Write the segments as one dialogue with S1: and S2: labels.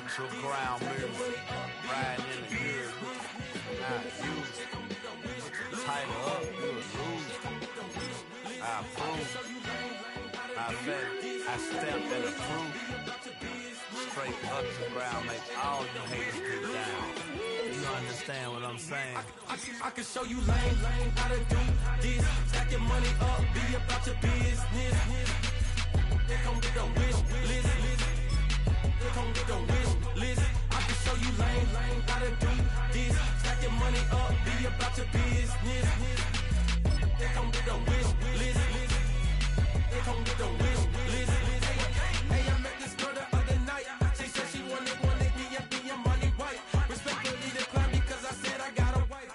S1: Natural ground music, riding in the good. I use tighten up, you lose. I approve. I bet I stepped in the proof. Straight up the ground, make all you haters get down. You understand what I'm saying?
S2: I can show you lame, how to do this. Stack your money up, be about your business. They come with a wish list. They come with a wish list. I can show you lame, how to do this. Stack your money up, be about your business. They come with a wish list. They come with a wish list. Hey, I met this girl the other night. She said she wanted me and money white. Respectfully declined because I said I got a wife.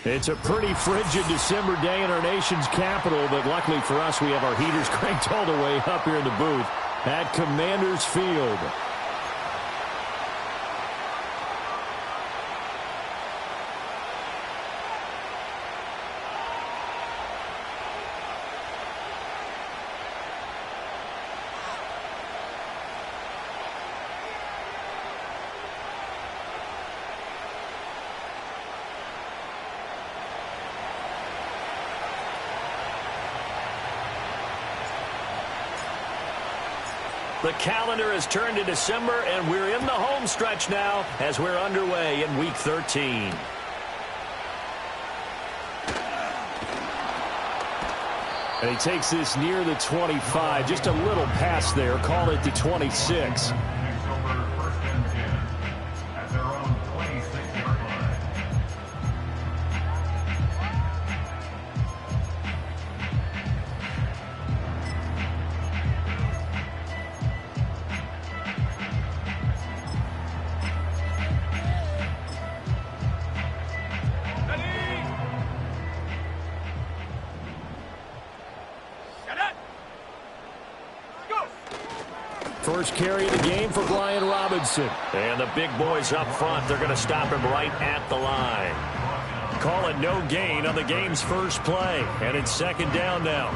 S3: It's a pretty frigid December day in our nation's capital, but luckily for us, we have our heaters cranked all the way up here in the booth at Commanders Field. The calendar has turned to December, and we're in the home stretch now as we're underway in Week 13. And he takes this near the 25, just a little past there, call it the 26. First carry of the game for Brian Robinson. And the big boys up front, they're going to stop him right at the line. Call it no gain on the game's first play. And it's second down now.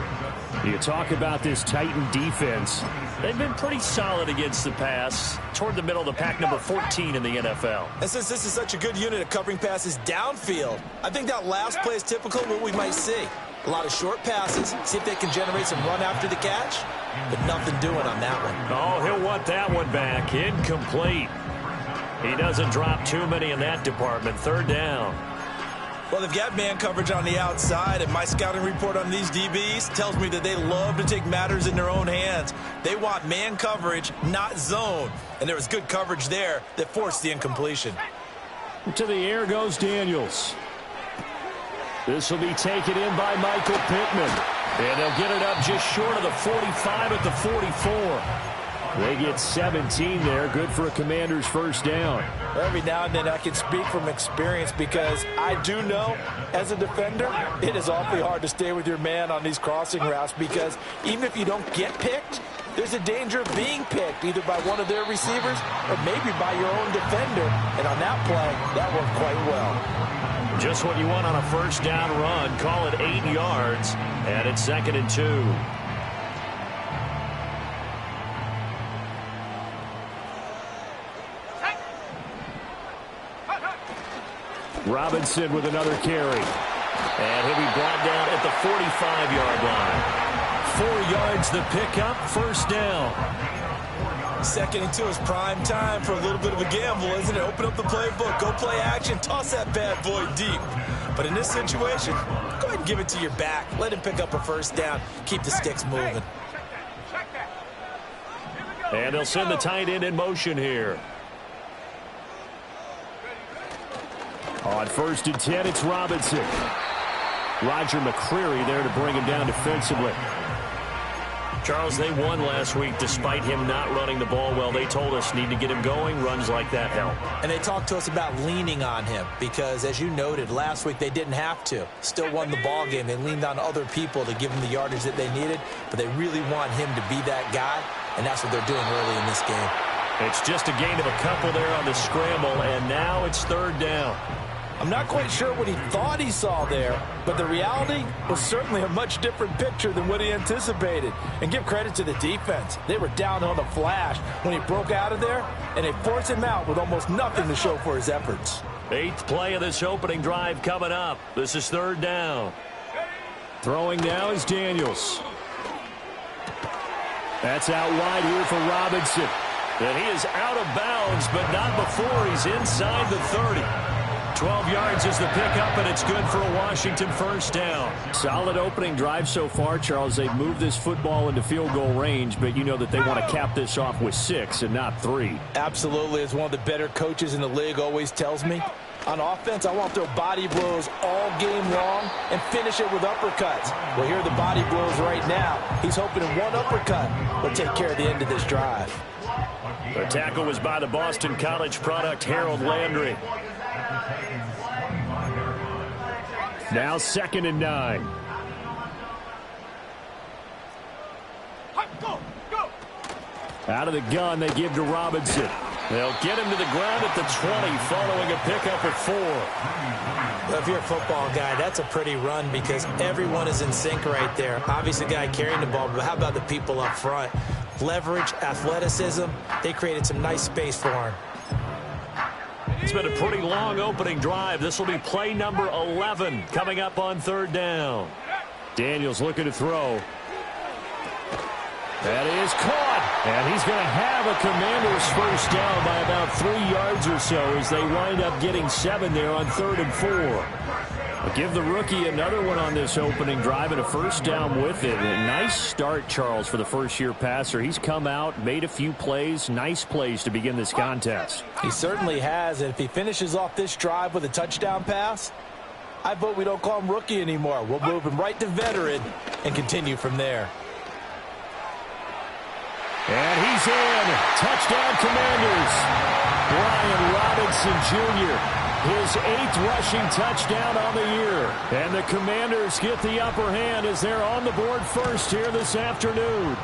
S3: You talk about this Titan defense. They've been pretty solid against the pass. Toward the middle of the pack, number 14 in the NFL.
S4: And since this is such a good unit of covering passes downfield, I think that last play is typical of what we might see. A lot of short passes, see if they can generate some run after the catch, but nothing doing on that one.
S3: Oh, he'll want that one back. Incomplete. He doesn't drop too many in that department. Third down.
S4: Well, they've got man coverage on the outside, and my scouting report on these DBs tells me that they love to take matters in their own hands. They want man coverage, not zone. And there was good coverage there that forced the incompletion.
S3: To the air goes Daniels. This will be taken in by Michael Pittman. And they'll get it up just short of the 45 at the 44. They get 17 there. Good for a Commander's first down.
S4: Every now and then I can speak from experience because I do know, as a defender, it is awfully hard to stay with your man on these crossing routes because even if you don't get picked, there's a danger of being picked either by one of their receivers or maybe by your own defender. And on that play, that worked quite well.
S3: Just what you want on a first down run. Call it 8 yards, and it's 2nd and 2. Robinson with another carry. And he'll be brought down at the 45-yard line. 4 yards the pickup, first down.
S4: 2nd and 2 is prime time for a little bit of a gamble, isn't it? Open up the playbook, go play action, toss that bad boy deep. But in this situation, go ahead and give it to your back. Let him pick up a first down. Keep the sticks moving.
S3: And they'll send the tight end in motion here. On 1st and 10, it's Robinson. Roger McCreary there to bring him down defensively. Charles, they won last week despite him not running the ball well. They told us need to get him going. Runs like that help.
S4: And they talked to us about leaning on him because, as you noted, last week they didn't have to. Still won the ball game. They leaned on other people to give them the yardage that they needed, but they really want him to be that guy, and that's what they're doing early in this game.
S3: It's just a gain of a couple there on the scramble, and now it's 3rd down.
S4: I'm not quite sure what he thought he saw there, but the reality was certainly a much different picture than what he anticipated. And give credit to the defense. They were down on the flash when he broke out of there, and they forced him out with almost nothing to show for his efforts.
S3: 8th play of this opening drive coming up. This is 3rd down. Throwing now is Daniels. That's out wide here for Robinson. And he is out of bounds, but not before he's inside the 30. 12 yards is the pickup, and it's good for a Washington first down. Solid opening drive so far, Charles. They've moved this football into field goal range, but you know that they want to cap this off with 6 and not 3.
S4: Absolutely. As one of the better coaches in the league always tells me, on offense, I want to throw body blows all game long and finish it with uppercuts. Well, here are the body blows right now. He's hoping in one uppercut will take care of the end of this drive.
S3: The tackle was by the Boston College product, Harold Landry. Now 2nd and 9. Out of the gun, they give to Robinson. They'll get him to the ground at the 20 following a pickup at 4.
S4: Well, if you're a football guy, that's a pretty run because everyone is in sync right there. Obviously, the guy carrying the ball, but how about the people up front? Leverage, athleticism, they created some nice space for him.
S3: It's been a pretty long opening drive. This will be play number 11 coming up on 3rd down. Daniels looking to throw. That is caught, and he's going to have a Commanders first down by about 3 yards or so as they wind up getting 7 there on 3rd and 4. I'll give the rookie another one on this opening drive and a first down with it. A nice start, Charles, for the first-year passer. He's come out, made a few plays, nice plays to begin this contest.
S4: He certainly has, and if he finishes off this drive with a touchdown pass, I vote we don't call him rookie anymore. We'll move him right to veteran and continue from there.
S3: And he's in. Touchdown, Commanders. Brian Robinson Jr., his 8th rushing touchdown on the year. And the Commanders get the upper hand as they're on the board first here this afternoon.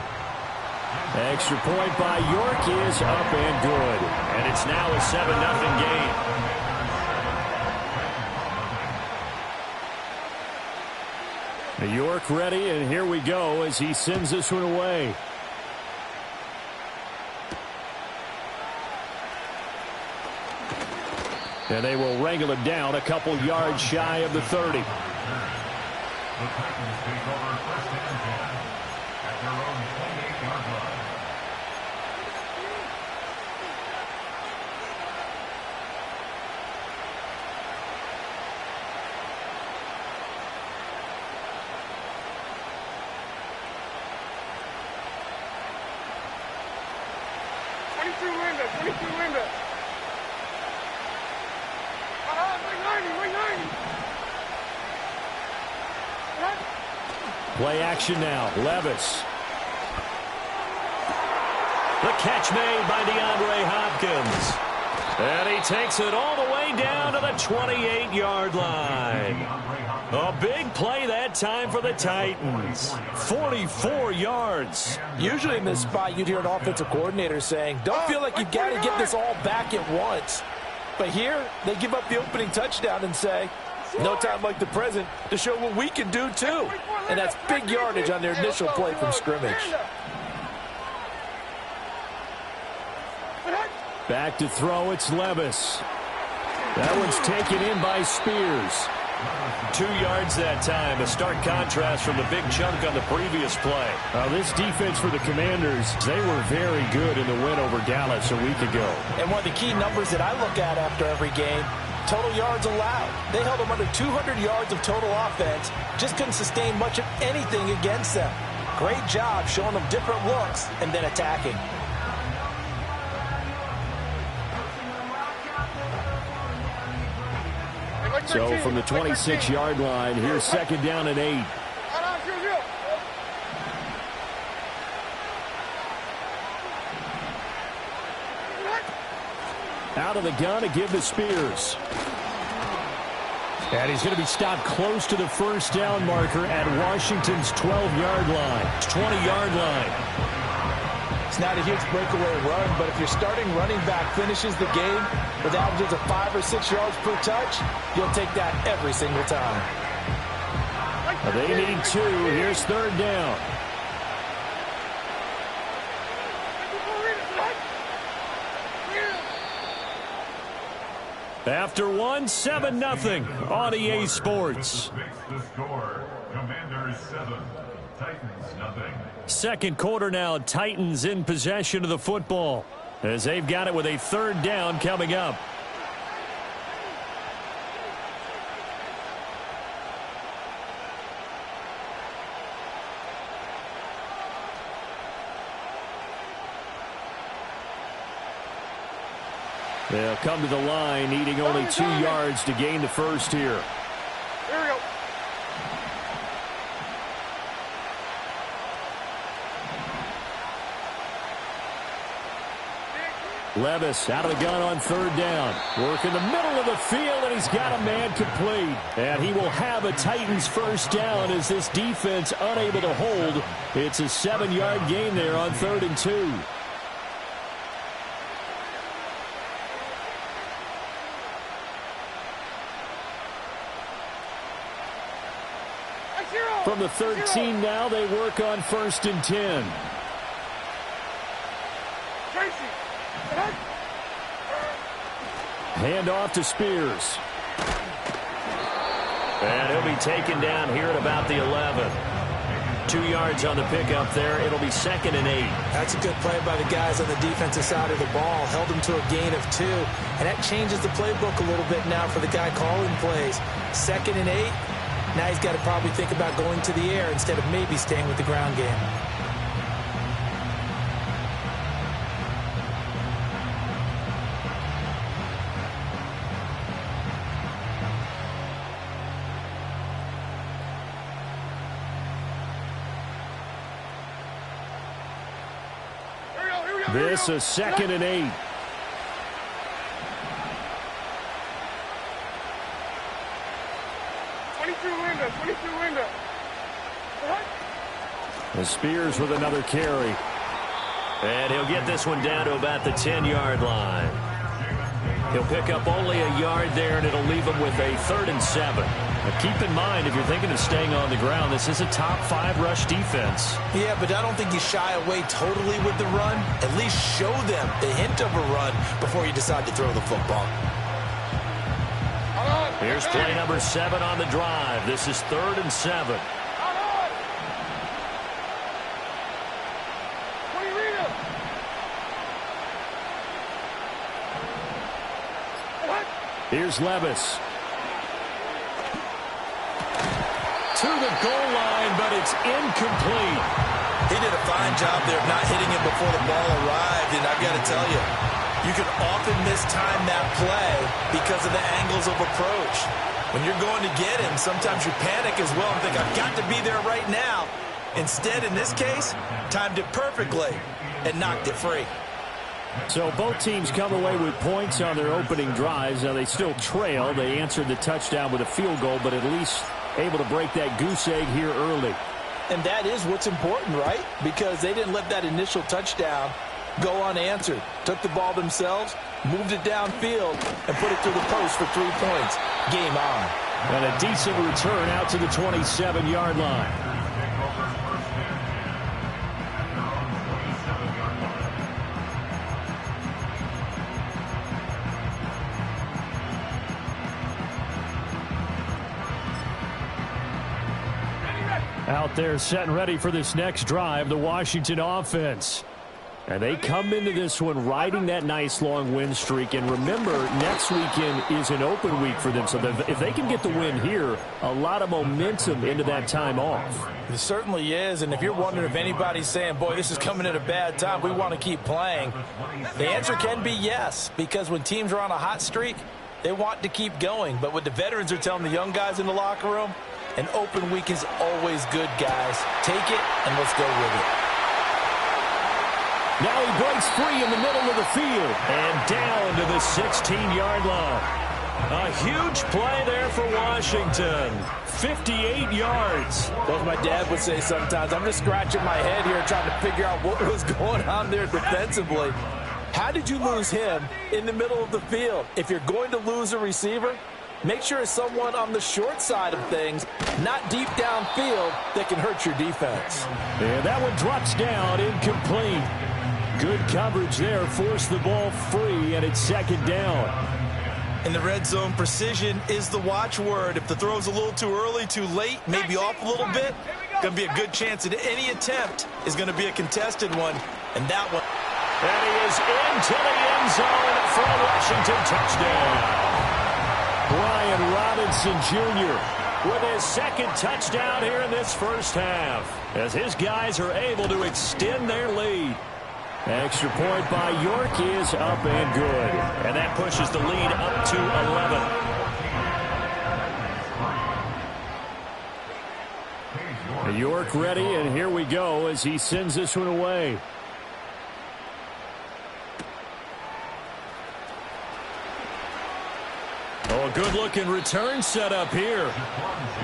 S3: Extra point by York is up and good. And it's now a 7-0 game. York ready, and here we go as he sends this one away. And they will wrangle it down a couple yards shy of the 30. Play action now. Levis. The catch made by DeAndre Hopkins. And he takes it all the way down to the 28-yard line. A big play that time for the Titans. 44 yards.
S4: Usually in this spot, you'd hear an offensive coordinator saying, don't feel like you've got to get this all back at once. But here, they give up the opening touchdown and say, no time like the present to show what we can do too. And that's big yardage on their initial play from scrimmage.
S3: Back to throw, it's Levis. That one's taken in by Spears. 2 yards that time, a stark contrast from the big chunk on the previous play. This defense for the Commanders, they were very good in the win over Dallas a week ago.
S4: And one of the key numbers that I look at after every game, total yards allowed. They held them under 200 yards of total offense, just couldn't sustain much of anything against them. Great job showing them different looks and then attacking.
S3: So from the 26-yard line, here's 2nd down and 8. Out of the gun to give to Spears. And he's going to be stopped close to the first down marker at Washington's 12-yard line. 20-yard line.
S4: It's not a huge breakaway run, but if your starting running back finishes the game with averages of 5 or 6 yards per touch, you'll take that every single time.
S3: They need 2. Here's 3rd down. After 1, 7-0 on EA Sports.
S5: The score, Commanders 7, Titans 0.
S3: Second quarter now, Titans in possession of the football as they've got it with a 3rd down coming up. They'll come to the line, needing only 2 yards to gain the first here.
S6: Here we go.
S3: Levis out of the gun on 3rd down. Work in the middle of the field, and he's got a man complete. And he will have a Titans first down as this defense unable to hold. It's a 7-yard gain there on 3rd and 2. From the 13 now, they work on 1st and 10. Hand off to Spears. And he'll be taken down here at about the 11. 2 yards on the pickup there. It'll be 2nd and 8.
S4: That's a good play by the guys on the defensive side of the ball. Held them to a gain of 2. And that changes the playbook a little bit now for the guy calling plays. 2nd and 8. Now he's got to probably think about going to the air instead of maybe staying with the ground game.
S3: This is 2nd and 8. And Spears with another carry. And he'll get this one down to about the 10-yard line. He'll pick up only a yard there, and it'll leave him with a 3rd and 7. Now keep in mind, if you're thinking of staying on the ground, this is a top 5 rush defense.
S4: Yeah, but I don't think you shy away totally with the run. At least show them the hint of a run before you decide to throw the football.
S3: Here's play number 7 on the drive. This is 3rd and 7. Here's Levis. To the goal line, but it's incomplete.
S4: He did a fine job there of not hitting it before the ball arrived, and I've got to tell you, you can often mistime that play because of the angles of approach. When you're going to get him, sometimes you panic as well and think, I've got to be there right now. Instead, in this case, timed it perfectly and knocked it free.
S3: So both teams come away with points on their opening drives. Now they still trail. They answered the touchdown with a field goal, but at least able to break that goose egg here early.
S4: And that is what's important, right? Because they didn't let that initial touchdown go unanswered. Took the ball themselves, moved it downfield, and put it through the post for 3 points. Game on.
S3: And a decent return out to the 27-yard line. Out there set and ready for this next drive, the Washington offense. And they come into this one riding that nice long win streak. And remember, next weekend is an open week for them. So if they can get the win here, a lot of momentum into that time off.
S4: It certainly is. And if you're wondering if anybody's saying, boy, this is coming at a bad time, we want to keep playing, the answer can be yes. Because when teams are on a hot streak, they want to keep going. But what the veterans are telling the young guys in the locker room, an open week is always good, guys. Take it, and let's go with it.
S3: Now he breaks free in the middle of the field and down to the 16-yard line. A huge play there for Washington. 58 yards.
S4: As my dad would say sometimes, I'm just scratching my head here trying to figure out what was going on there defensively. How did you lose him in the middle of the field? If you're going to lose a receiver, make sure it's someone on the short side of things, not deep downfield, that can hurt your defense.
S3: And that one drops down, incomplete. Good coverage there, forced the ball free, and it's second down.
S4: In the red zone, precision is the watchword. If the throw's a little too early, too late, maybe off a little bit, going to be a good chance that any attempt is going to be a contested one. And that one.
S3: And he is into the end zone for a Washington touchdown. Brian Robinson Jr. with his second touchdown here in this first half, as his guys are able to extend their lead. Extra point by York is up and good. And that pushes the lead up to 11. York ready, and here we go as he sends this one away. Oh, a good-looking return set up here.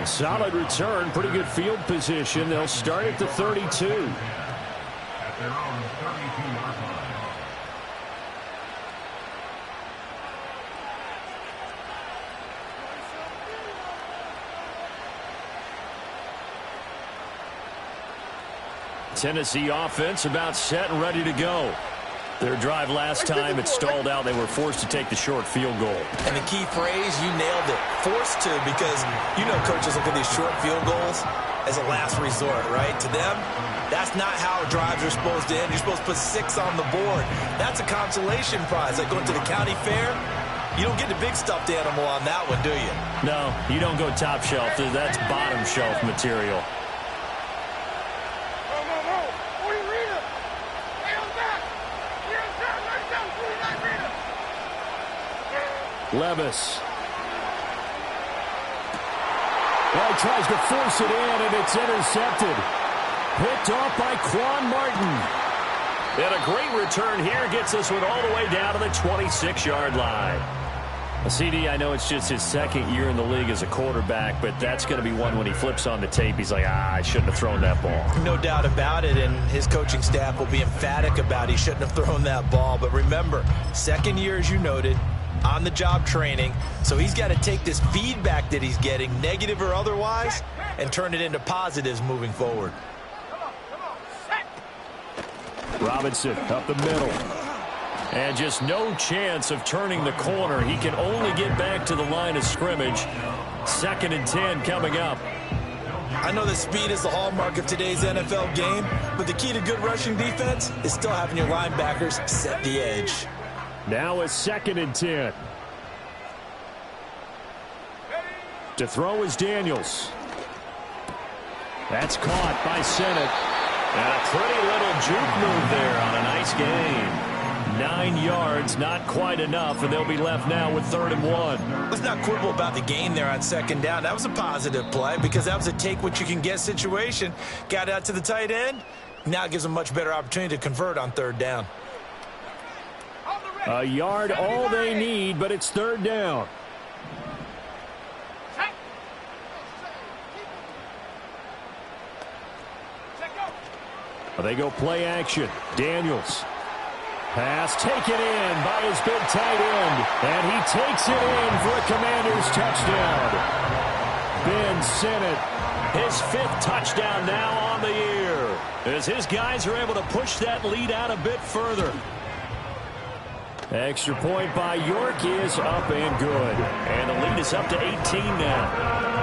S3: A solid return, pretty good field position. They'll start at the 32.
S5: At their own 32-yard line.
S3: Tennessee offense about set and ready to go. Their drive last time, it stalled out. They were forced to take the short field goal.
S4: And the key phrase, you nailed it. Forced to, because you know coaches look at these short field goals as a last resort, right? To them, that's not how drives are supposed to end. You're supposed to put 6 on the board. That's a consolation prize. Like going to the county fair, you don't get the big stuffed animal on that one, do you?
S3: No, you don't go top shelf. That's bottom shelf material. Levis. Well, he tries to force it in, and it's intercepted. Picked off by Quan Martin. And a great return here gets this one all the way down to the 26-yard line. CD, I know it's just his second year in the league as a quarterback, but that's going to be one when he flips on the tape. He's like, I shouldn't have thrown that ball.
S4: No doubt about it, and his coaching staff will be emphatic about he shouldn't have thrown that ball. But remember, second year, as you noted, on-the-job training, so he's got to take this feedback that he's getting, negative or otherwise, and turn it into positives moving forward.
S3: Robinson up the middle. And just no chance of turning the corner. He can only get back to the line of scrimmage. 2nd and 10 coming up.
S4: I know that speed is the hallmark of today's NFL game, but the key to good rushing defense is still having your linebackers set the edge.
S3: Now it's 2nd and 10. To throw is Daniels. That's caught by Sennett. And a pretty little juke move there on a nice game. 9 yards, not quite enough, and they'll be left now with 3rd and 1.
S4: Let's not quibble about the gain there on 2nd down. That was a positive play because that was a take-what-you-can-get situation. Got out to the tight end. Now it gives them a much better opportunity to convert on 3rd down.
S3: A yard all they need, but it's 3rd down. They go play action. Daniels. Pass taken in by his big tight end. And he takes it in for a Commanders touchdown. Ben Sennett, his 5th touchdown now on the year, as his guys are able to push that lead out a bit further. Extra point by York is up and good. And the lead is up to 18 now.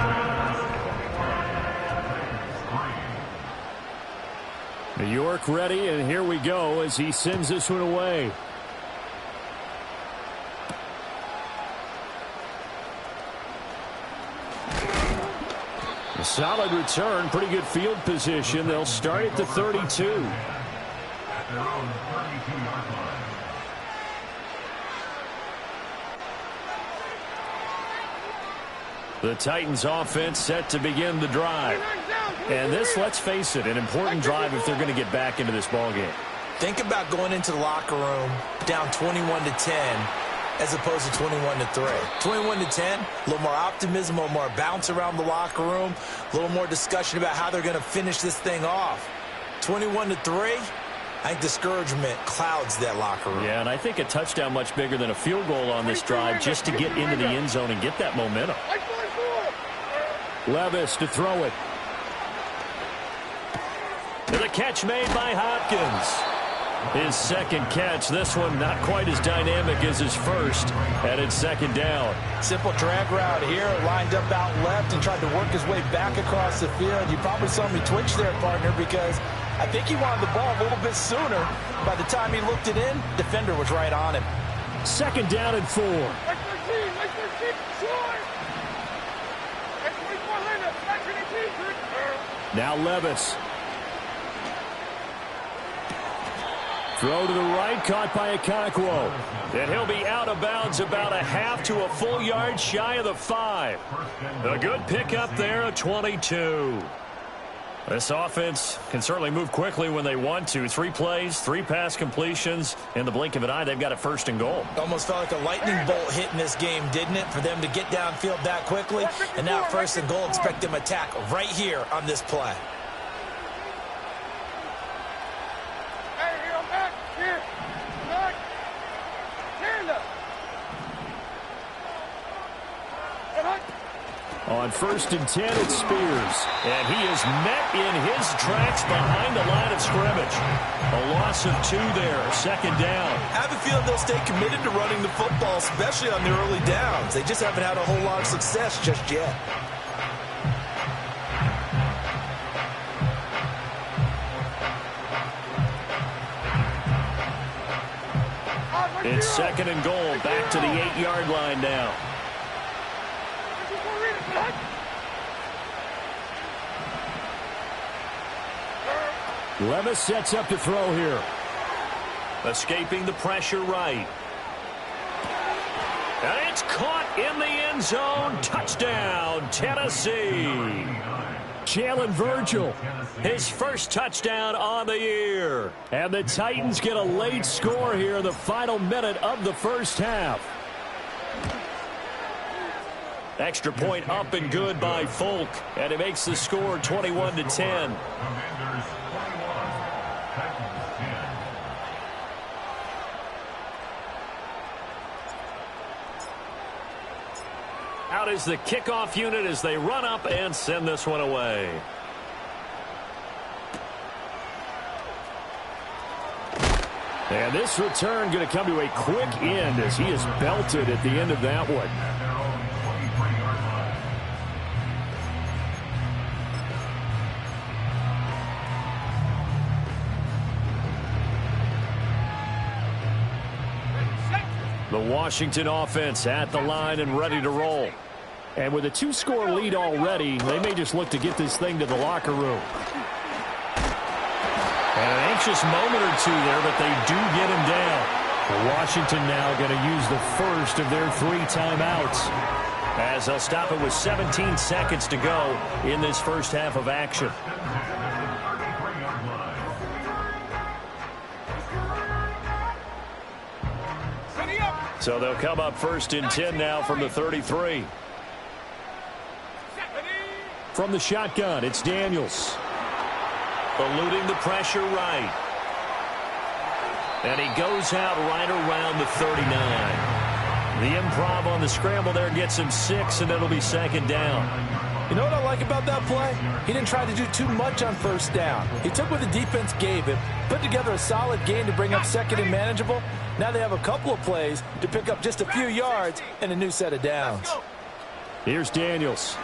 S3: York ready, and here we go as he sends this one away. A solid return, pretty good field position. They'll start at the 32.
S5: At their own 32-yard line.
S3: The Titans offense set to begin the drive. And this, let's face it, an important drive if they're going to get back into this ballgame.
S4: Think about going into the locker room down 21-10 as opposed to 21-3. 21-10, a little more optimism, a little more bounce around the locker room, a little more discussion about how they're going to finish this thing off. 21-3, I think discouragement clouds that locker room.
S3: Yeah, and I think a touchdown much bigger than a field goal on this drive just to get into the end zone and get that momentum. Levis to throw it. The catch made by Hopkins. His second catch, this one not quite as dynamic as his first, and it's second down.
S4: Simple drag route here, lined up out left and tried to work his way back across the field. You probably saw me twitch there, partner, because I think he wanted the ball a little bit sooner. By the time he looked it in, defender was right on him.
S3: Second down and 4. Now Levis. Throw to the right, caught by Okonkwo. And he'll be out of bounds about a half to a full yard shy of the 5. A good pickup there at 22. This offense can certainly move quickly when they want to. 3 plays, 3 pass completions. In the blink of an eye, they've got a first and goal.
S4: Almost felt like a lightning bolt hit in this game, didn't it? For them to get downfield that quickly. And now first and goal, expect them to attack right here on this play.
S3: On first and 10, it's Spears. And he is met in his tracks behind the line of scrimmage. A loss of 2 there, second down.
S4: I have a feeling they'll stay committed to running the football, especially on their early downs. They just haven't had a whole lot of success just yet.
S3: It's second and goal, back to the 8-yard line now. Levis sets up to throw here. Escaping the pressure right. And it's caught in the end zone. Touchdown, Tennessee. Jalen Virgil, his first touchdown on the year. And the Titans get a late score here in the final minute of the first half. Extra point up and good by Folk. And it makes the score 21-10. Out is the kickoff unit as they run up and send this one away. And this return going to come to a quick end as he is belted at the end of that one. The Washington offense at the line and ready to roll. And with a 2-score lead already, they may just look to get this thing to the locker room. And an anxious moment or two there, but they do get him down. Washington now going to use the first of their 3 timeouts, as they'll stop it with 17 seconds to go in this first half of action. So they'll come up first and 10 now from the 33. From the shotgun, it's Daniels. Eluding the pressure right. And he goes out right around the 39. The improv on the scramble there gets him 6, and it'll be second down.
S4: You know what I like about that play? He didn't try to do too much on first down. He took what the defense gave him, put together a solid game to bring up second and manageable. Now they have a couple of plays to pick up just a few yards and a new set of downs.
S3: Here's Daniels.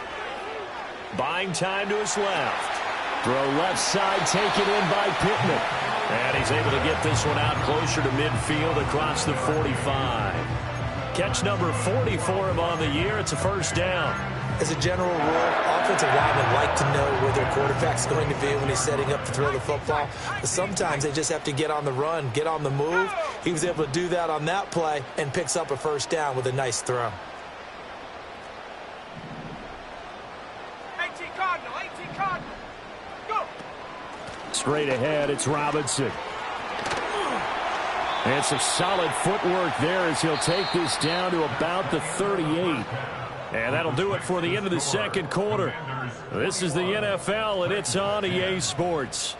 S3: Buying time to his left. Throw left side, taken in by Pittman. And he's able to get this one out closer to midfield across the 45. Catch number 40 for him on the year. It's a first down.
S4: As a general rule, offensive linemen like to know where their quarterback's going to be when he's setting up to throw the football. But sometimes they just have to get on the run, get on the move. He was able to do that on that play and picks up a first down with a nice throw.
S2: 18 Cardinal, go!
S3: Straight ahead, it's Robinson. And some solid footwork there as he'll take this down to about the 38. And that'll do it for the end of the second quarter. This is the NFL, and it's on EA Sports.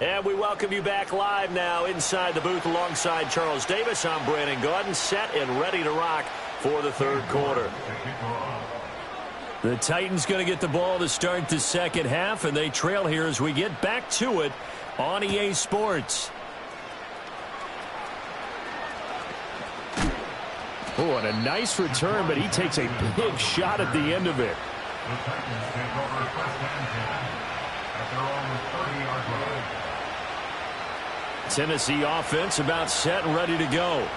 S3: And we welcome you back live now inside the booth alongside Charles Davis. I'm Brandon Gaudin, set and ready to rock for the third quarter. The Titans going to get the ball to start the second half, and they trail here as we get back to it on EA Sports. Oh, and a nice return, but he takes a big shot at the end of it.
S5: The Titans take over first and 10 at their own 30-yard line.
S3: Tennessee offense about set and ready to go.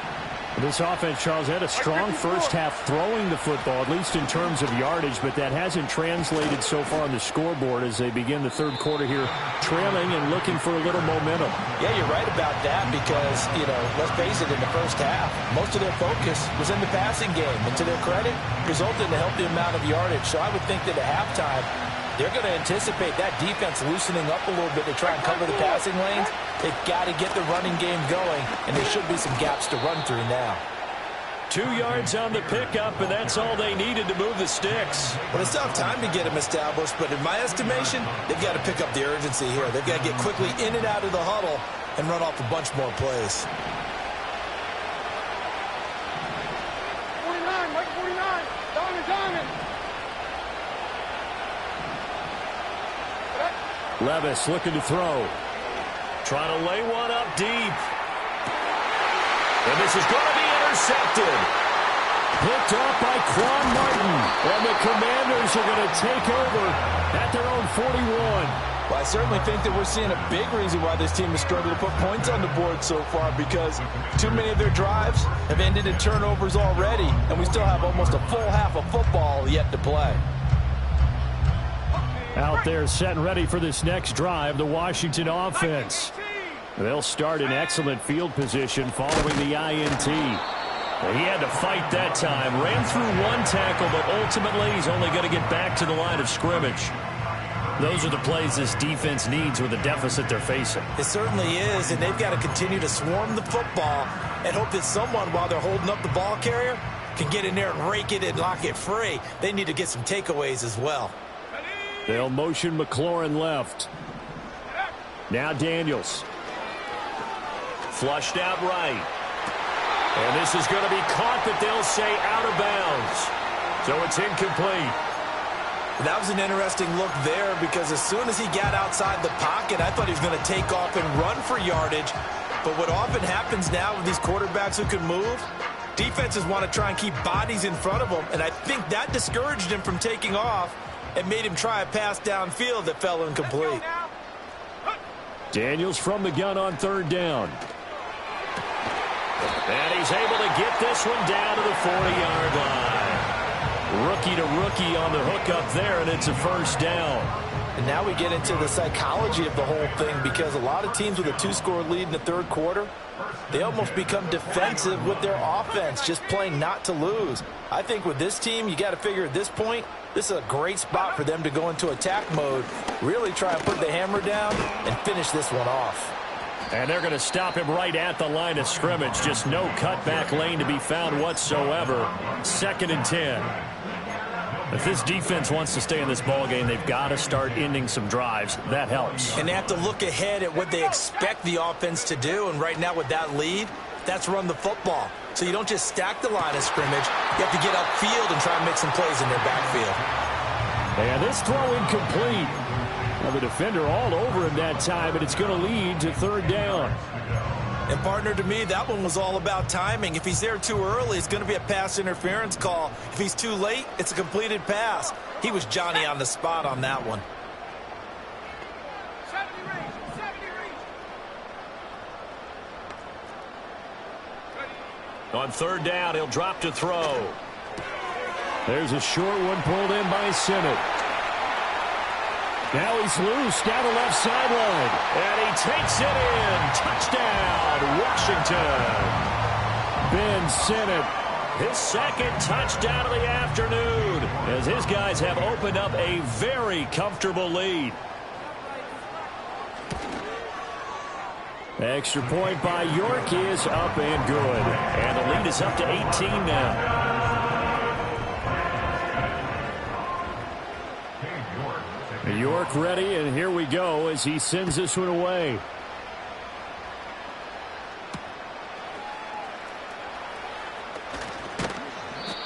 S6: This offense, Charles, had a strong first half throwing the football, at least in terms of yardage, but that hasn't translated so far on the scoreboard as they begin the third quarter here, trailing and looking for a little momentum.
S4: Yeah, you're right about that because, let's face it, in the first half, most of their focus was in the passing game. And to their credit, resulted in a healthy amount of yardage. So I would think that at halftime, they're going to anticipate that defense loosening up a little bit to try and cover the passing lanes. They've got to get the running game going, and there should be some gaps to run through now.
S3: 2 yards on the pickup, and that's all they needed to move the sticks.
S4: Well, they still have time to get them established, but in my estimation, they've got to pick up the urgency here. They've got to get quickly in and out of the huddle and run off a bunch more plays.
S7: 49, Mike 49, Diamond.
S3: Levis looking to throw. Trying to lay one up deep. And this is going to be intercepted. Picked off by Quan Martin. And the Commanders are going to take over at their own 41.
S4: Well, I certainly think that we're seeing a big reason why this team has struggled to put points on the board so far, because too many of their drives have ended in turnovers already, and we still have almost a full half of football yet to play.
S3: Out there set and ready for this next drive, the Washington offense. They'll start in excellent field position following the INT. Well, he had to fight that time. Ran through one tackle, but ultimately he's only going to get back to the line of scrimmage. Those are the plays this defense needs with the deficit they're facing.
S4: It certainly is, and they've got to continue to swarm the football and hope that someone, while they're holding up the ball carrier, can get in there and rake it and lock it free. They need to get some takeaways as well.
S3: They'll motion McLaurin left. Now Daniels. Flushed out right. And this is going to be caught, but they'll say out of bounds. So it's incomplete.
S4: That was an interesting look there because as soon as he got outside the pocket, I thought he was going to take off and run for yardage. But what often happens now with these quarterbacks who can move, defenses want to try and keep bodies in front of them. And I think that discouraged him from taking off and made him try a pass downfield that fell incomplete.
S3: Daniels from the gun on third down. And he's able to get this one down to the 40-yard line. Rookie to rookie on the hook up there, and it's a first down.
S4: And now we get into the psychology of the whole thing because a lot of teams with a 2-score lead in the third quarter, they almost become defensive with their offense, just playing not to lose. I think with this team, you got to figure at this point, this is a great spot for them to go into attack mode, really try and put the hammer down and finish this one off.
S3: And they're going to stop him right at the line of scrimmage. Just no cutback lane to be found whatsoever. 2nd and 10. If this defense wants to stay in this ballgame, they've got to start ending some drives. That helps.
S4: And they have to look ahead at what they expect the offense to do. And right now with that lead, that's run the football. So you don't just stack the line of scrimmage. You have to get upfield and try and make some plays in their backfield.
S3: And this throw incomplete. Now the defender all over him that time, and it's going to lead to third down.
S4: And, partner, to me, that one was all about timing. If he's there too early, it's going to be a pass interference call. If he's too late, it's a completed pass. He was Johnny on the spot on that one.
S3: On third down, he'll drop to throw. There's a short one pulled in by Sinnott. Now he's loose down the left sideline. And he takes it in. Touchdown, Washington. Ben Sinnott his second touchdown of the afternoon, as his guys have opened up a very comfortable lead. Extra point by York is up and good. And the lead is up to 18 now. York ready, and here we go as he sends this one away.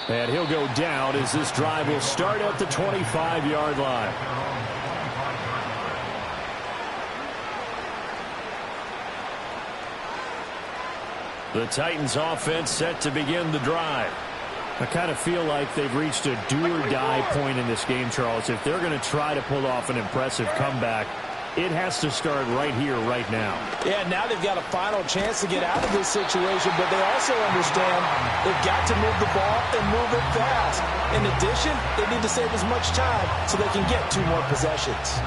S3: And he'll go down as this drive will start at the 25-yard line. The Titans offense set to begin the drive. I kind of feel like they've reached a do-or-die point in this game, Charles. If they're going to try to pull off an impressive comeback, it has to start right here, right now.
S4: Yeah, now they've got a final chance to get out of this situation, but they also understand they've got to move the ball and move it fast. In addition, they need to save as much time so they can get 2 more possessions.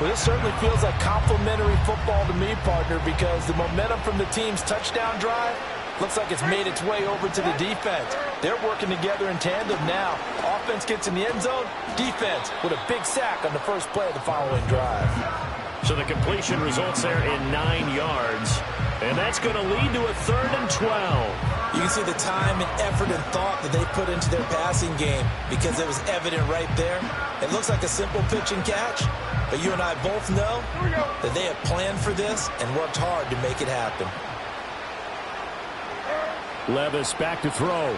S4: Well, this certainly feels like complimentary football to me, partner, because the momentum from the team's touchdown drive looks like it's made its way over to the defense. They're working together in tandem now. Offense gets in the end zone. Defense with a big sack on the first play of the following drive.
S3: So the completion results there in 9 yards. And that's going to lead to a 3rd and 12.
S4: You can see the time and effort and thought that they put into their passing game because it was evident right there. It looks like a simple pitch and catch, but you and I both know that they have planned for this and worked hard to make it happen.
S6: Levis back to throw.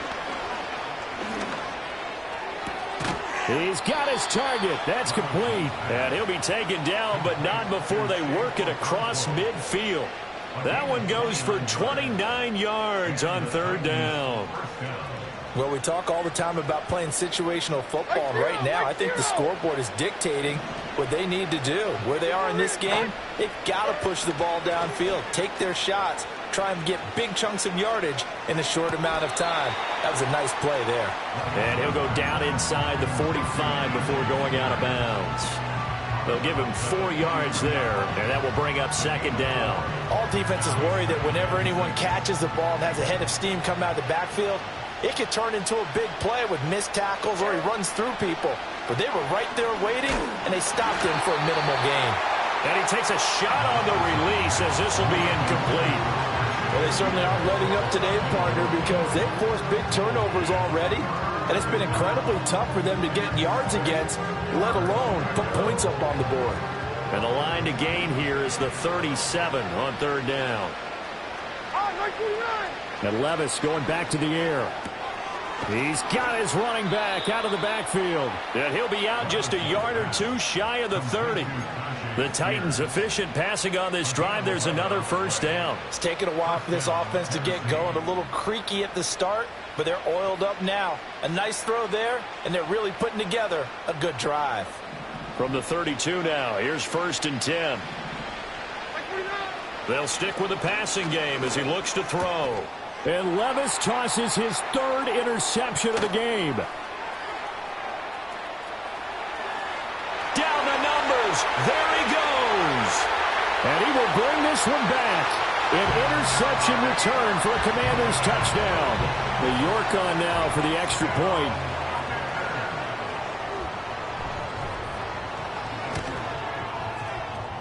S6: He's got his target. That's complete.
S3: And he'll be taken down, but not before they work it across midfield. That one goes for 29 yards on 3rd down.
S4: Well, we talk all the time about playing situational football, and right now I think the scoreboard is dictating what they need to do. Where they are in this game, they've got to push the ball downfield, take their shots, try and get big chunks of yardage in a short amount of time. That was a nice play there.
S3: And he'll go down inside the 45 before going out of bounds. They'll give him 4 yards there, and that will bring up 2nd down.
S4: All defenses worry that whenever anyone catches the ball and has a head of steam come out of the backfield, it could turn into a big play with missed tackles or he runs through people. But they were right there waiting, and they stopped him for a minimal gain.
S3: And he takes a shot on the release as this will be incomplete.
S4: Well, they certainly aren't letting up today, partner, because they've forced big turnovers already. And it's been incredibly tough for them to get yards against, let alone put points up on the board.
S3: And the line to gain here is the 37 on 3rd down.
S6: And Levis going back to the air. He's got his running back out of the backfield.
S3: And he'll be out just a yard or 2 shy of the 30. The Titans efficient passing on this drive. There's another 1st down.
S4: It's taken a while for this offense to get going. A little creaky at the start, but they're oiled up now. A nice throw there, and they're really putting together a good drive.
S3: From the 32 now, here's 1st and 10. They'll stick with the passing game as he looks to throw.
S6: And Levis tosses his 3rd interception of the game.
S3: Down the numbers. There he goes.
S6: And he will bring this one back. An interception return for a Commanders touchdown. The York on now for the extra point.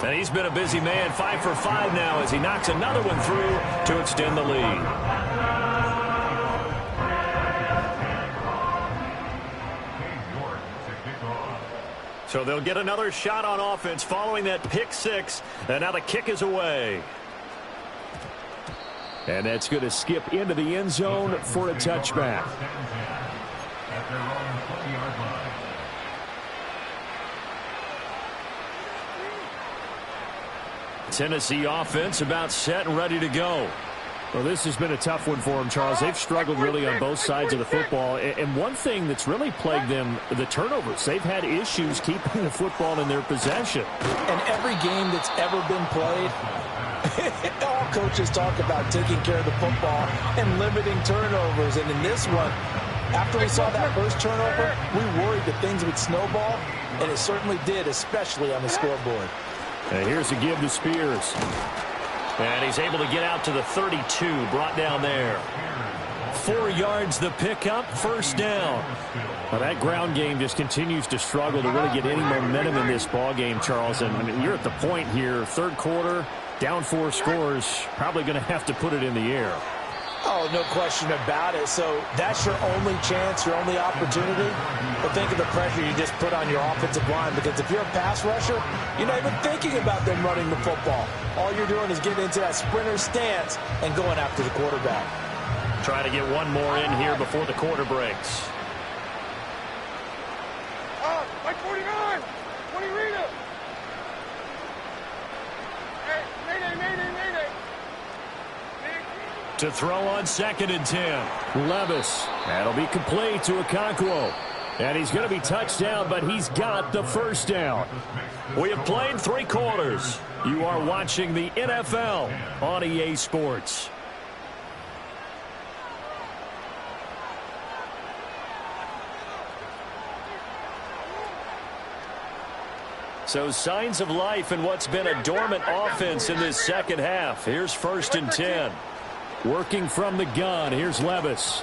S3: And he's been a busy man, 5 for 5 now as he knocks another one through to extend the lead. So they'll get another shot on offense following that pick 6. And now the kick is away.
S6: And that's going to skip into the end zone for a touchback.
S3: Tennessee offense about set and ready to go.
S6: Well, this has been a tough one for them, Charles. They've struggled really on both sides of the football. And one thing that's really plagued them, the turnovers. They've had issues keeping the football in their possession.
S4: And every game that's ever been played, all coaches talk about taking care of the football and limiting turnovers. And in this one, after we saw that first turnover, we worried that things would snowball, and it certainly did, especially on the scoreboard.
S6: And here's a give to Spears.
S3: And he's able to get out to the 32, brought down there. 4 yards the pickup, first down.
S6: Well, that ground game just continues to struggle to really get any momentum in this ball game, Charles. And you're at the point here, third quarter, down 4 scores, probably going to have to put it in the air.
S4: Oh, no question about it. So that's your only chance, your only opportunity. But think of the pressure you just put on your offensive line, because if you're a pass rusher, you're not even thinking about them running the football. All you're doing is getting into that sprinter stance and going after the quarterback.
S3: Try to get one more in here before the quarter breaks.
S7: Like 49. 20 Rita. Hey, mayday.
S3: To throw on 2nd and 10.
S6: Levis. That'll be complete to Okonkwo. And he's going to be touched down, but he's got the first down.
S3: We have played 3 quarters. You are watching the NFL on EA Sports. So signs of life in what's been a dormant offense in this second half. Here's 1st and 10.
S6: Working from the gun. Here's Levis.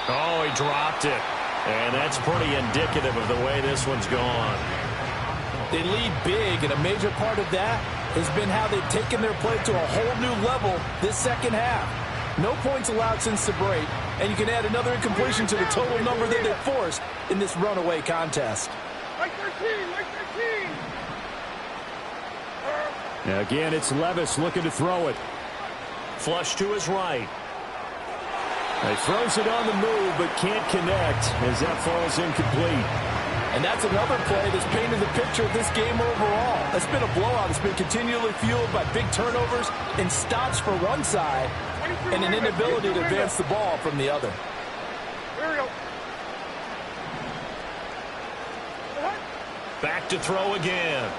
S3: Oh, he dropped it. And that's pretty indicative of the way this one's gone.
S4: They lead big, and a major part of that has been how they've taken their play to a whole new level this second half. No points allowed since the break, and you can add another incompletion to the total number that they've forced in this runaway contest.
S7: Like 13.
S6: Now again, it's Levis looking to throw it.
S3: Flush to his right.
S6: He throws it on the move, but can't connect as that falls incomplete.
S4: And that's another play that's painted the picture of this game overall. It's been a blowout. It's been continually fueled by big turnovers and stops for one side and an inability to advance the ball from the other.
S7: Here we go.
S3: Back to throw again.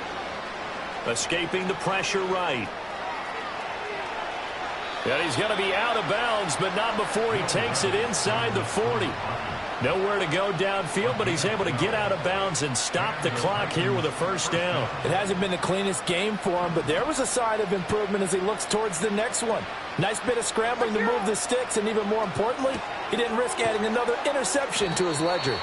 S3: Escaping the pressure right. And he's going to be out of bounds, but not before he takes it inside the 40. Nowhere to go downfield, but he's able to get out of bounds and stop the clock here with a first down.
S4: It hasn't been the cleanest game for him, but there was a sign of improvement as he looks towards the next one. Nice bit of scrambling to move the sticks, and even more importantly, he didn't risk adding another interception to his ledger.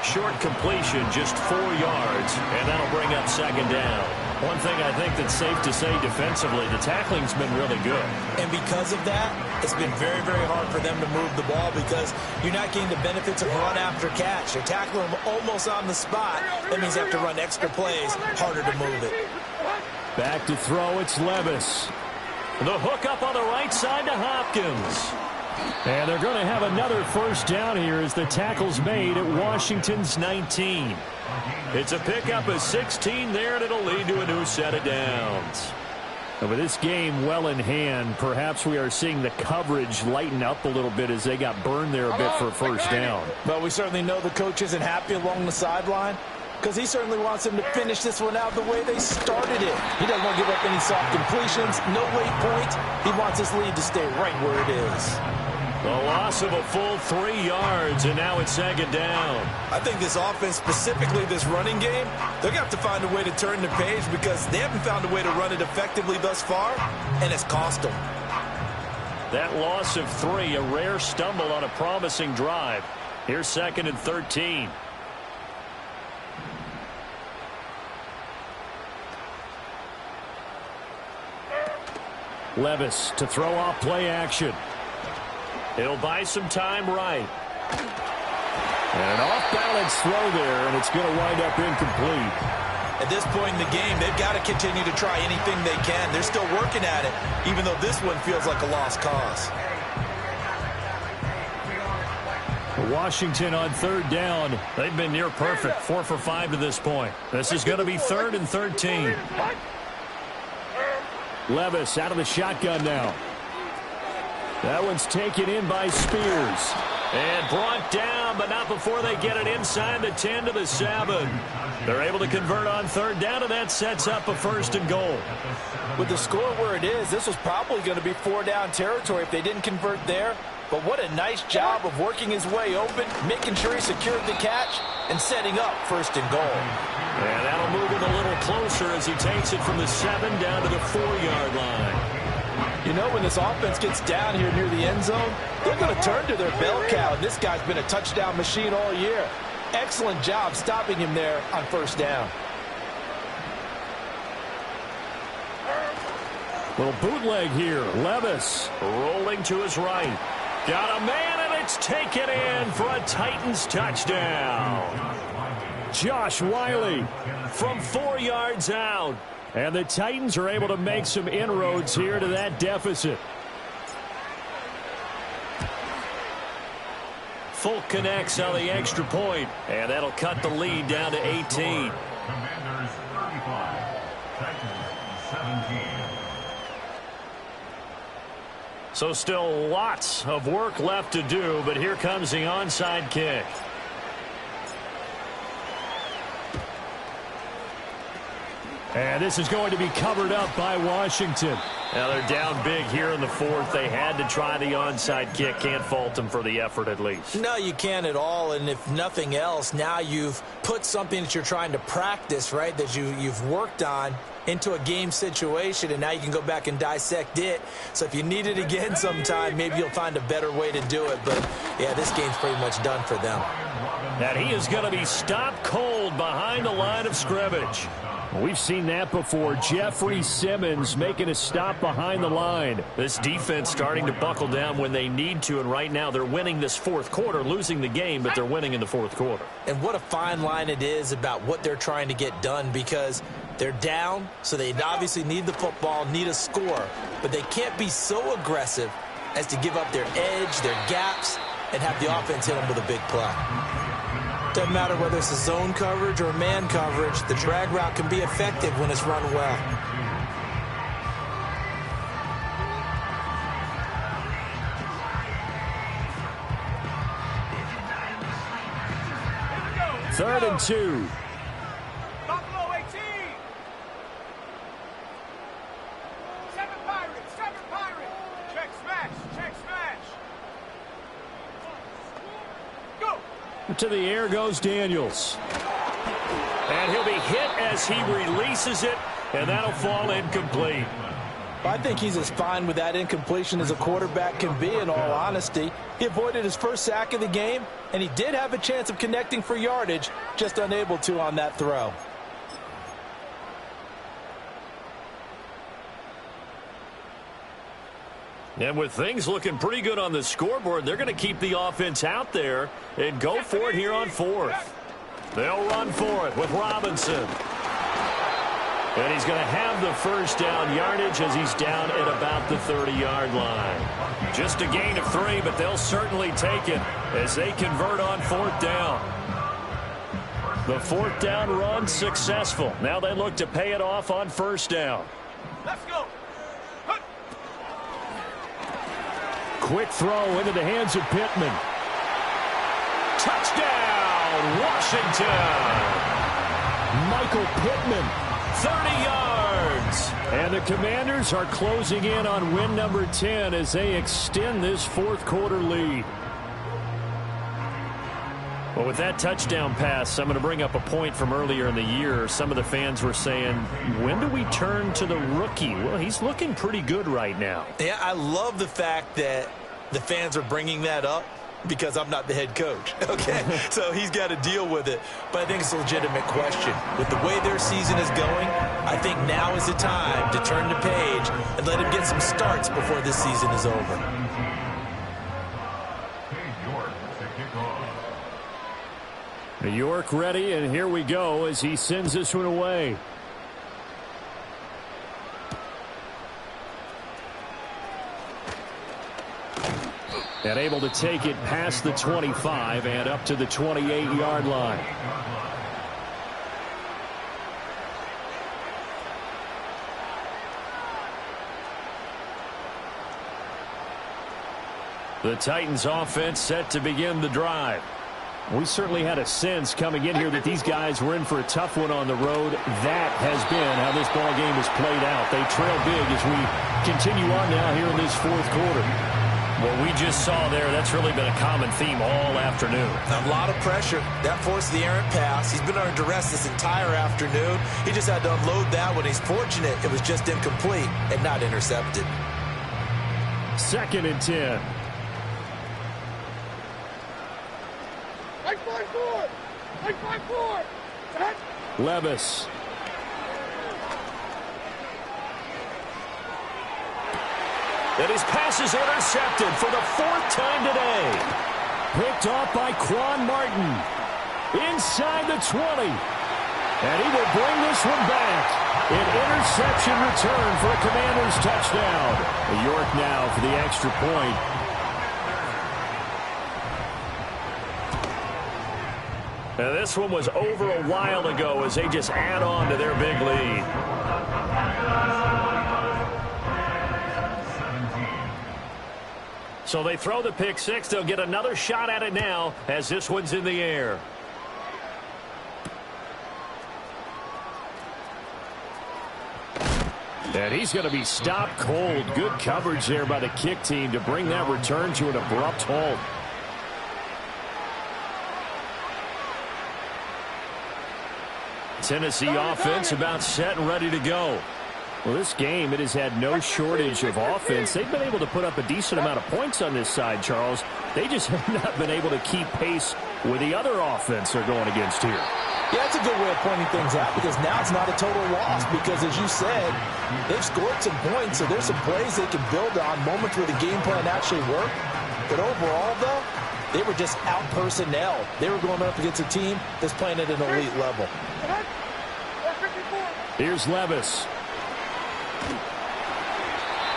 S3: Short completion, just 4 yards, and that'll bring up 2nd down. One thing I think that's safe to say defensively, the tackling's been really good.
S4: And because of that, it's been very, very hard for them to move the ball because you're not getting the benefits of run after catch. You're tackling them almost on the spot. That means you have to run extra plays, harder to move it.
S6: Back to throw, it's Levis.
S3: The hook up on the right side to Hopkins.
S6: And they're going to have another first down here as the tackle's made at Washington's 19.
S3: It's a pickup of 16 there, and it'll lead to a new set of downs.
S6: And with this game well in hand, perhaps we are seeing the coverage lighten up a little bit as they got burned there a bit for a first down.
S4: But we certainly know the coach isn't happy along the sideline because he certainly wants them to finish this one out the way they started it. He doesn't want to give up any soft completions, no late points. He wants his lead to stay right where it is.
S3: The loss of a full 3 yards, and now it's 2nd down.
S4: I think this offense, specifically this running game, they're going to have to find a way to turn the page because they haven't found a way to run it effectively thus far, and it's cost them.
S3: That loss of 3, a rare stumble on a promising drive. Here's 2nd and 13.
S6: Levis to throw off play action.
S3: He'll buy some time right.
S6: And an off-balance throw there, and it's going to wind up incomplete.
S4: At this point in the game, they've got to continue to try anything they can. They're still working at it, even though this one feels like a lost cause.
S6: Washington on 3rd down.
S3: They've been near perfect, 4 for 5 to this point. This is going to be 3rd and 13.
S6: Levis out of the shotgun now. That one's taken in by Spears.
S3: And brought down, but not before they get it inside the 10 to the 7. They're able to convert on 3rd down, and that sets up a 1st and goal.
S4: With the score where it is, this was probably going to be 4-down territory if they didn't convert there. But what a nice job of working his way open, making sure he secured the catch, and setting up 1st and goal.
S3: And that'll move him a little closer as he takes it from the 7 down to the 4-yard line.
S4: You know, when this offense gets down here near the end zone, they're going to turn to their bell cow, and this guy's been a touchdown machine all year. Excellent job stopping him there on first down.
S6: Little bootleg here. Levis rolling to his right. Got a man, and it's taken in for a Titans touchdown. Josh Wiley from 4 yards out. And the Titans are able to make some inroads here to that deficit. Folk connects on the extra point, and that'll cut the lead down to 18.
S5: Commanders 35, Titans 17.
S6: So still lots of work left to do, but here comes the onside kick. And this is going to be covered up by Washington. Now they're down big here in the fourth. They had to try the onside kick. Can't fault them for the effort at least.
S4: No, you can't at all. And if nothing else, now you've put something that you're trying to practice, right, that you've worked on into a game situation, and now you can go back and dissect it. So if you need it again sometime, maybe you'll find a better way to do it. But, yeah, this game's pretty much done for them.
S6: And he is going to be stopped cold behind the line of scrimmage. We've seen that before. Jeffrey Simmons making a stop behind the line. This defense starting to buckle down when they need to, and right now they're winning this fourth quarter, losing the game, but they're winning in the fourth quarter.
S4: And what a fine line it is about what they're trying to get done, because they're down, so they obviously need the football, need a score, but they can't be so aggressive as to give up their edge, their gaps, and have the offense hit them with a big play. Doesn't matter whether it's a zone coverage or man coverage, the drag route can be effective when it's run well.
S6: Third and 2.
S7: Buffalo 18. 7 Pirates. Check smash. Go.
S6: To the air goes Daniels. And he'll be hit as he releases it, and that'll fall incomplete.
S4: I think he's as fine with that incompletion as a quarterback can be, in all honesty. He avoided his first sack of the game, and he did have a chance of connecting for yardage, just unable to on that throw.
S6: And with things looking pretty good on the scoreboard, they're going to keep the offense out there and go for it here on fourth. They'll run for it with Robinson. And he's going to have the first down yardage as he's down at about the 30-yard line. Just a gain of 3, but they'll certainly take it as they convert on fourth down. The fourth down run successful. Now they look to pay it off on first down.
S7: Let's go.
S6: Quick throw into the hands of Pittman. Touchdown, Washington. Michael Pittman, 30 yards. And the Commanders are closing in on win number 10 as they extend this fourth quarter lead. Well, with that touchdown pass, I'm going to bring up a point from earlier in the year. Some of the fans were saying, when do we turn to the rookie? Well, he's looking pretty good right now.
S4: Yeah, I love the fact that the fans are bringing that up because I'm not the head coach, okay? So he's got to deal with it. But I think it's a legitimate question. With the way their season is going, I think now is the time to turn the page and let him get some starts before this season is over.
S6: New York ready, and here we go as he sends this one away. And able to take it past the 25 and up to the 28-yard line. The Titans offense set to begin the drive. We certainly had a sense coming in here that these guys were in for a tough one on the road. That has been how this ball game has played out. They trail big as we continue on now here in this fourth quarter. What we just saw there, that's really been a common theme all afternoon.
S4: A lot of pressure. That forced the errant pass. He's been under duress this entire afternoon. He just had to unload that one. He's fortunate it was just incomplete and not intercepted.
S6: 2nd and 10. Levis.
S3: And his pass is intercepted for the 4th time today.
S6: Picked off by Quan Martin. Inside the 20. And he will bring this one back. An interception return for a Commanders touchdown. York now for the extra point.
S3: And this one was over a while ago as they just add on to their big lead. So they throw the pick six. They'll get another shot at it now as this one's in the air.
S6: And he's going to be stopped cold. Good coverage there by the kick team to bring that return to an abrupt halt. Tennessee offense about set and ready to go. Well, this game, it has had no shortage of offense. They've been able to put up a decent amount of points on this side, Charles. They just have not been able to keep pace with the other offense they're going against here.
S4: Yeah, that's a good way of pointing things out because now it's not a total loss because, as you said, they've scored some points, so there's some plays they can build on, moments where the game plan actually worked. But overall, though, they were just out-personnel. They were going up against a team that's playing at an elite level.
S6: Here's Levis.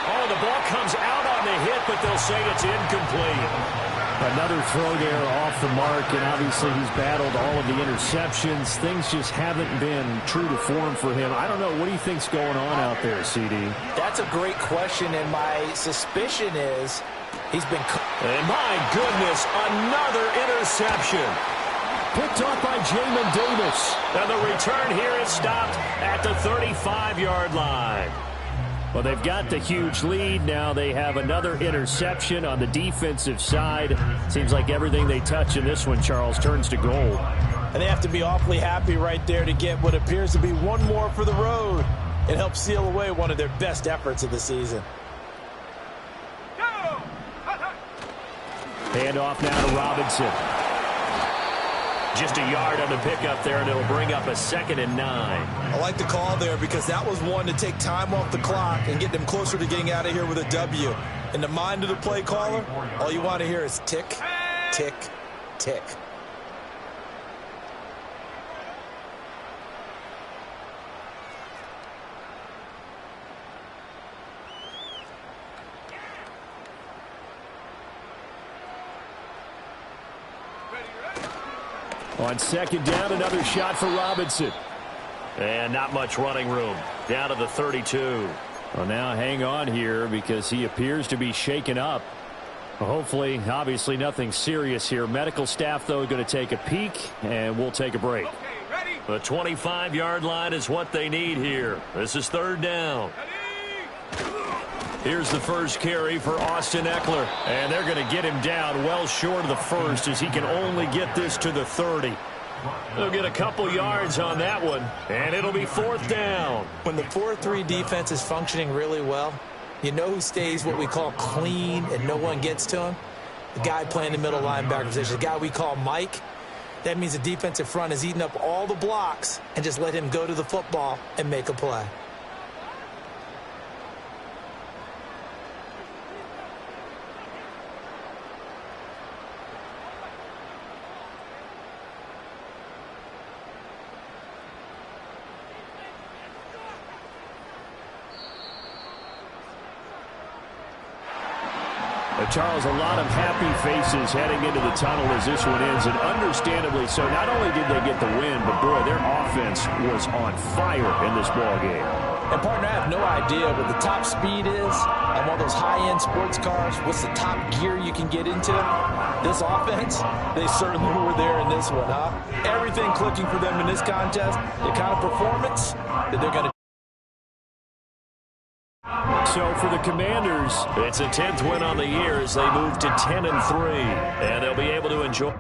S3: Oh, the ball comes out on the hit, but they'll say it's incomplete.
S6: Another throw there off the mark, and obviously he's battled all of the interceptions. Things just haven't been true to form for him. I don't know. What do you think's going on out there, CD?
S4: That's a great question, and my suspicion is he's been...
S3: And my goodness, another interception.
S6: Picked off by Jamin Davis.
S3: And the return here is stopped at the 35-yard line.
S6: Well, they've got the huge lead. Now they have another interception on the defensive side. Seems like everything they touch in this one, Charles, turns to gold.
S4: And they have to be awfully happy right there to get what appears to be one more for the road. It helps seal away one of their best efforts of the season.
S6: Hand off now to Robinson.
S3: Just a yard on the pickup there, and it'll bring up a 2nd and 9.
S8: I like the call there because that was one to take time off the clock and get them closer to getting out of here with a W. In the mind of the play caller, all you want to hear is tick, tick, tick.
S6: On 2nd down, another shot for Robinson.
S3: And not much running room. Down to the 32.
S6: Well, now hang on here because he appears to be shaken up. Well, hopefully, obviously nothing serious here. Medical staff, though, going to take a peek, and we'll take a break.
S3: The 25-yard line is what they need here. This is 3rd down. Here's the first carry for Austin Eckler. And they're going to get him down well short of the first as he can only get this to the 30. They'll get a couple yards on that one, and it'll be 4th down.
S4: When the 4-3 defense is functioning really well, you know who stays what we call clean and no one gets to him? The guy playing the middle linebacker position, the guy we call Mike. That means the defensive front is eating up all the blocks and just let him go to the football and make a play.
S6: Charles, a lot of happy faces heading into the tunnel as this one ends, and understandably so. Not only did they get the win, but boy, their offense was on fire in this ball game.
S4: And partner, I have no idea what the top speed is on one of those high-end sports cars. What's the top gear you can get into? This offense, they certainly were there in this one, huh? Everything clicking for them in this contest, the kind of performance that they're going to.
S6: So for the Commanders,
S3: it's a 10th win on the year as they move to 10-3, and they'll be able to enjoy